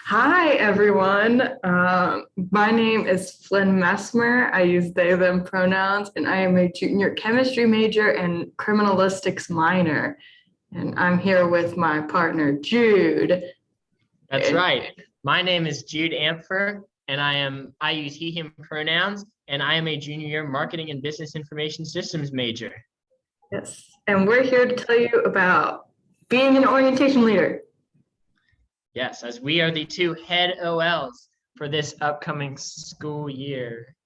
Hi, everyone. My name is Flynn Messmer. I use they, them pronouns, and I am a junior chemistry major and criminalistics minor. And I'm here with my partner, Jude. That's And- right. My name is Jude Ampfer, and I use he, him pronouns, and I am a junior year marketing and business information systems major. Yes. And we're here to tell you about being an orientation leader. Yes, as we are the two head OLs for this upcoming school year.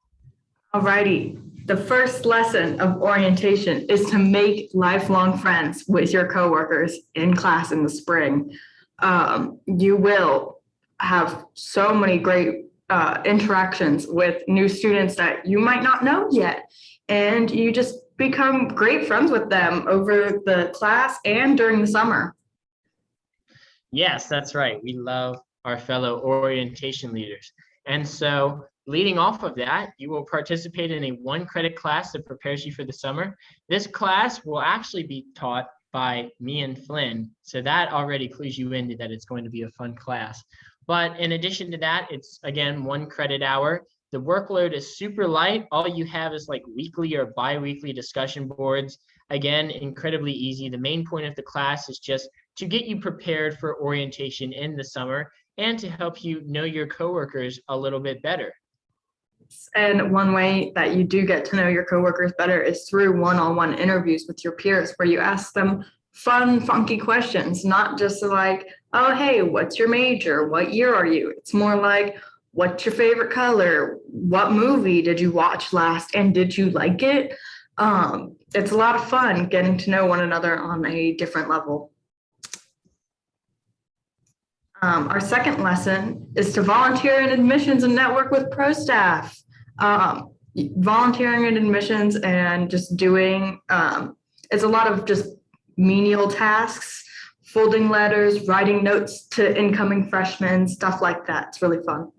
Alrighty. The first lesson of orientation is to make lifelong friends with your coworkers in class in the spring. You will have so many great interactions with new students that you might not know yet. And you just become great friends with them over the class and during the summer. Yes, that's right. We love our fellow orientation leaders. And so leading off of that, you will participate in a 1-credit class that prepares you for the summer. This class will actually be taught by me and Flynn. So that already clues you into that it's going to be a fun class. But in addition to that, it's again 1 credit hour. The workload is super light. All you have is like weekly or bi-weekly discussion boards. Again, incredibly easy. The main point of the class is just to get you prepared for orientation in the summer and to help you know your coworkers a little bit better. And one way that you do get to know your coworkers better is through one-on-one interviews with your peers, where you ask them fun, funky questions, not just like, oh, hey, what's your major? What year are you? It's more like, what's your favorite color? What movie did you watch last? And did you like it? It's a lot of fun getting to know one another on a different level. Our second lesson is to volunteer in admissions and network with pro staff. Volunteering in admissions and just doing, it's a lot of just menial tasks, folding letters, writing notes to incoming freshmen, stuff like that. It's really fun.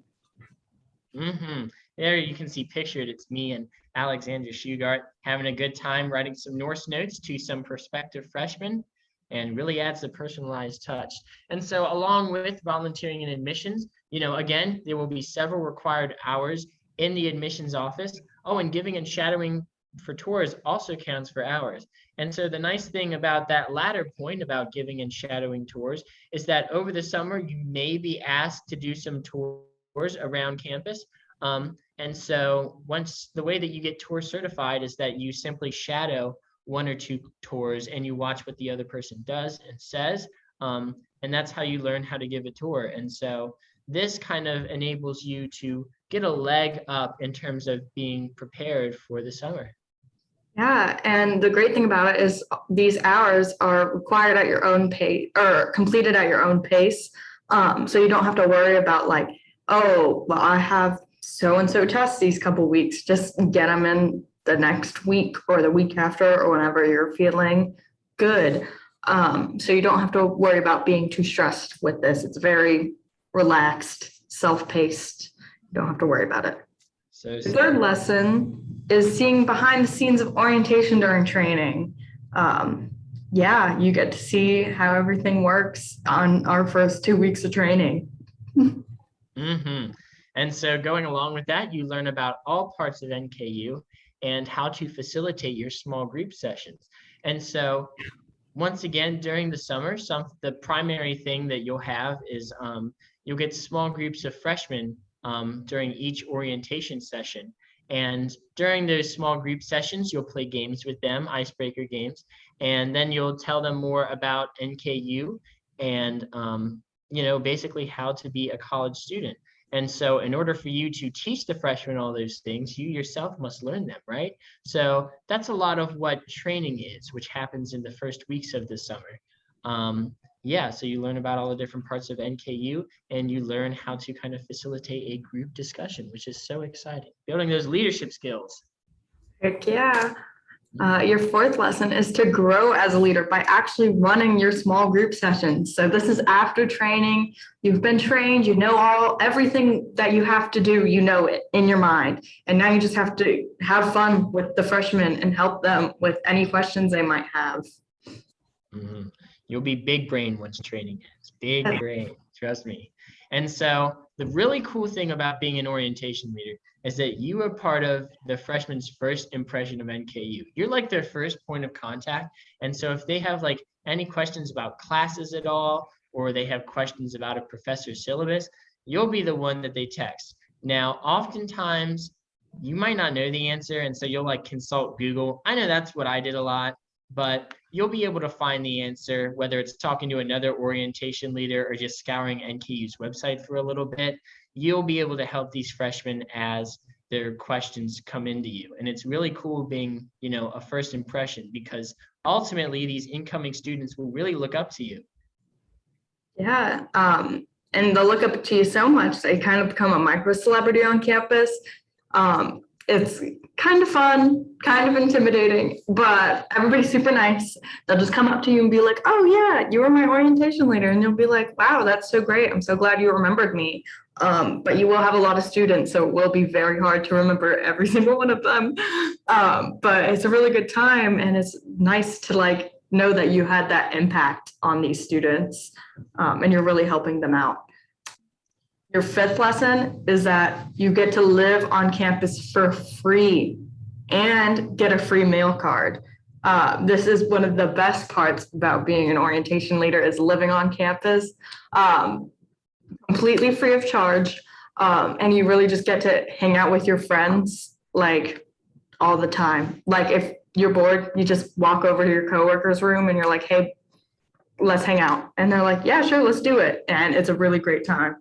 There you can see pictured, it's me and Alexander Shugart having a good time writing some Norse notes to some prospective freshmen, and really adds a personalized touch. And so along with volunteering in admissions, again, there will be several required hours in the admissions office. Oh, and giving and shadowing for tours also counts for hours. And so the nice thing about that latter point about giving and shadowing tours is that over the summer, you may be asked to do some tours around campus. And so once the way that you get tour certified is that you simply shadow 1 or 2 tours and you watch what the other person does and says. And that's how you learn how to give a tour. And so this kind of enables you to get a leg up in terms of being prepared for the summer. Yeah, and the great thing about it is these hours are required at your own pace or completed at your own pace. So you don't have to worry about like, oh, well, I have so-and-so tests these couple weeks. Just get them in the next week or the week after or whenever you're feeling good. So you don't have to worry about being too stressed with this. It's very relaxed, self-paced. You don't have to worry about it. So the third lesson is seeing behind the scenes of orientation during training. You get to see how everything works on our first 2 weeks of training. And so going along with that, you learn about all parts of NKU and how to facilitate your small group sessions. And so once again, during the summer, the primary thing that you'll have is you'll get small groups of freshmen during each orientation session. And during those small group sessions, you'll play games with them, icebreaker games, and then you'll tell them more about NKU and, basically how to be a college student. And so in order for you to teach the freshmen all those things, you yourself must learn them, right? So that's a lot of what training is, which happens in the first weeks of the summer. So you learn about all the different parts of NKU and you learn how to kind of facilitate a group discussion, which is so exciting. Building those leadership skills. Heck yeah. Your fourth lesson is to grow as a leader by actually running your small group sessions. So this is after training. You've been trained, you know everything that you have to do, you know it in your mind. And now you just have to have fun with the freshmen and help them with any questions they might have. You'll be big brain once training ends. Big brain, trust me. And so the really cool thing about being an orientation leader is that you are part of the freshman's first impression of NKU. You're like their first point of contact. And so if they have like any questions about classes at all, or they have questions about a professor's syllabus, you'll be the one that they text. Now, oftentimes you might not know the answer, and so you'll like consult Google. I know that's what I did a lot, but you'll be able to find the answer, whether it's talking to another orientation leader or just scouring NKU's website for a little bit. You'll be able to help these freshmen as their questions come into you. And it's really cool being, a first impression, because ultimately these incoming students will really look up to you. Yeah. And they'll look up to you so much, they kind of become a micro celebrity on campus. It's kind of fun, kind of intimidating, but everybody's super nice. They'll just come up to you and be like, oh yeah, you were my orientation leader. And you'll be like, wow, that's so great. I'm so glad you remembered me. But you will have a lot of students, so it will be very hard to remember every single one of them. But it's a really good time, and it's nice to like know that you had that impact on these students, and you're really helping them out. Your fifth lesson is that you get to live on campus for free and get a free meal card. This is one of the best parts about being an orientation leader, is living on campus, completely free of charge. And you really just get to hang out with your friends like all the time. Like if you're bored, you just walk over to your coworkers' room and you're like, hey, let's hang out. And they're like, yeah, sure, let's do it. And it's a really great time.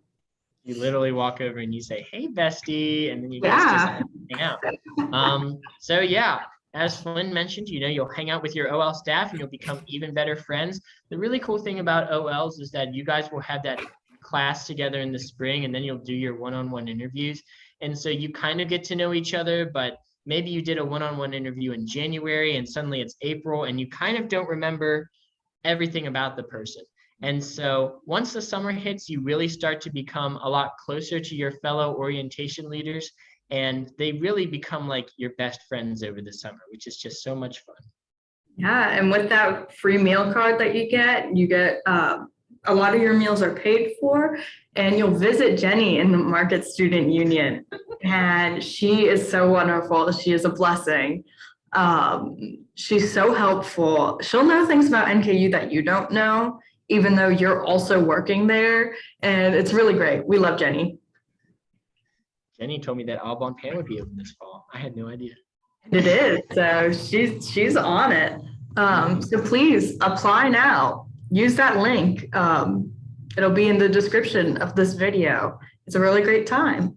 You literally walk over and you say, hey, bestie, and then you guys just hang out. So yeah, as Flynn mentioned, you'll hang out with your OL staff and you'll become even better friends. The really cool thing about OLs is that you guys will have that class together in the spring, and then you'll do your one-on-one interviews. And so you kind of get to know each other, but maybe you did a one-on-one interview in January and suddenly it's April and you kind of don't remember everything about the person. And so once the summer hits, you really start to become a lot closer to your fellow orientation leaders, and they really become like your best friends over the summer, which is just so much fun. Yeah, and with that free meal card that you get a lot of your meals are paid for, and you'll visit Jenny in the Market Student Union. And she is so wonderful. She is a blessing. She's so helpful. She'll know things about NKU that you don't know, even though you're also working there. And it's really great. We love Jenny. Jenny told me that Audubon Pan would be open this fall. I had no idea. It is. So she's on it. So please apply now. Use that link. It'll be in the description of this video. It's a really great time.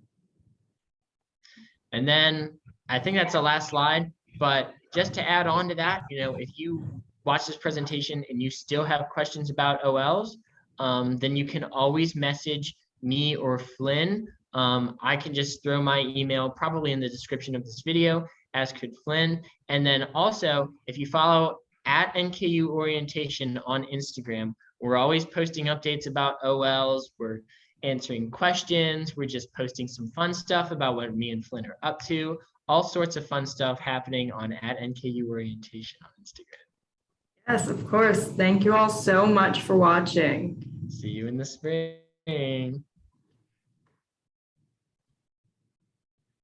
And then I think that's the last slide, but just to add on to that, if you watch this presentation and you still have questions about OLs, then you can always message me or Flynn. I can just throw my email probably in the description of this video, as could Flynn. And then also, if you follow at NKU Orientation on Instagram, we're always posting updates about OLs. We're answering questions. We're just posting some fun stuff about what me and Flynn are up to. All sorts of fun stuff happening on at NKU Orientation on Instagram. Yes, of course. Thank you all so much for watching. See you in the spring.